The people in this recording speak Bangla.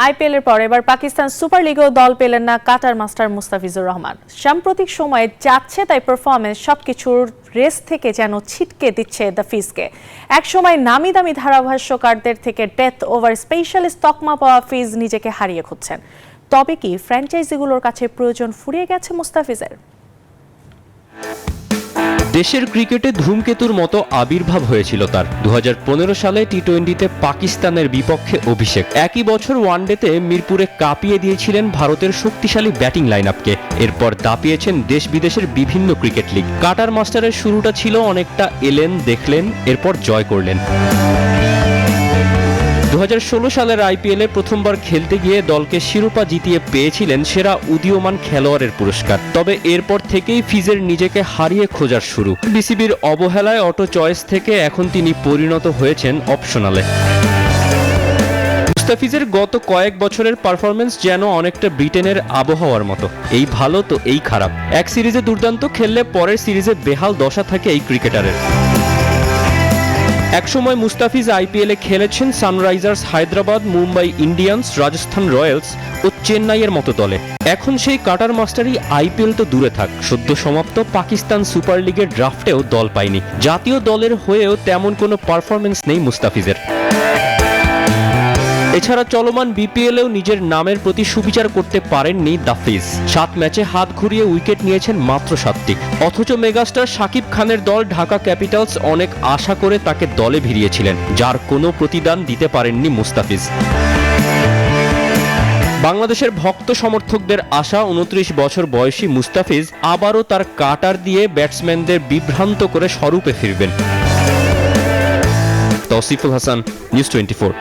আইপিএলের পর এবার পাকিস্তান সুপার লিগেও দল পেলেন না কাটার মাস্টার মুস্তাফিজুর রহমান। সাম্প্রতিক সময়ে যাচ্ছে তাই পারফরমেন্স সবকিছুর রেস থেকে যেন ছিটকে দিচ্ছে দ্য ফিজকে। একসময় নামি দামি ধারাভাষ্যকারদের থেকে ডেথ ওভার স্পেশালিস্ট তকমা পাওয়া ফিজ নিজেকে হারিয়ে খুঁজছেন। তবে কি ফ্র্যাঞ্চাইজিগুলোর কাছে প্রয়োজন ফুরিয়ে গেছে মুস্তাফিজের? দেশের ক্রিকেটে ধূমকেতুর মতো আবির্ভাব হয়েছিল তার। 2015 সালে টি-20তে পাকিস্তানের বিপক্ষে অভিষেক। একই বছর ওয়ানডেতে মিরপুরে কাঁপিয়ে দিয়েছিলেন ভারতের শক্তিশালী ব্যাটিং লাইনআপকে। এরপর দাপিয়েছেন দেশ বিদেশের বিভিন্ন ক্রিকেট লিগ। কাটার মাস্টারের শুরুটা ছিল অনেকটা এলেন, দেখলেন, এরপর জয় করলেন। 2016 সালের আইপিএলে প্রথমবার খেলতে গিয়ে দলকে শিরোপা জিতিয়ে পেয়েছিলেন সেরা উদীয়মান খেলোয়াড়ের পুরস্কার। তবে এরপর থেকেই ফিজের নিজেকে হারিয়ে খোঁজার শুরু। বিসিবির অবহেলায় অটো চয়েস থেকে এখন তিনি পরিণত হয়েছেন অপশনালে। মুস্তাফিজের গত কয়েক বছরের পারফরমেন্স যেন অনেকটা ব্রিটেনের আবহাওয়ার মতো, এই ভালো তো এই খারাপ। এক সিরিজে দুর্দান্ত খেললে পরের সিরিজে বেহাল দশা থাকে এই ক্রিকেটারের। একসময় মুস্তাফিজ আইপিএলে খেলেছেন Sunrisers Hyderabad, Mumbai Indians, Rajasthan Royals ও চেন্নাইয়ের মতো দলে। এখন সেই কাটার মাস্টারই আইপিএল তো দূরে থাক, সদ্য সমাপ্ত পাকিস্তান সুপার লিগের ড্রাফটেও দল পায়নি। জাতীয় দলের হয়েও তেমন কোনো পারফরমেন্স নেই মুস্তাফিজের। এছাড়া চলমান বিপিএলেও নিজের নামের প্রতি সুবিচার করতে পারেননি দাফিজ। 7 ম্যাচে হাত ঘুরিয়ে উইকেট নিয়েছেন মাত্র 7টি। অথচ মেগাস্টার শাকিব খানের দল ঢাকা ক্যাপিটালস অনেক আশা করে তাকে দলে ভিড়িয়েছিলেন, যার কোনো প্রতিদান দিতে পারেননি মুস্তাফিজ। বাংলাদেশের ভক্ত সমর্থকদের আশা 29 বছর বয়সী মুস্তাফিজ আবারও তার কাটার দিয়ে ব্যাটসম্যানদের বিভ্রান্ত করে স্বরূপে ফিরবেন। তৌসিফুল হাসান, নিউজ 24।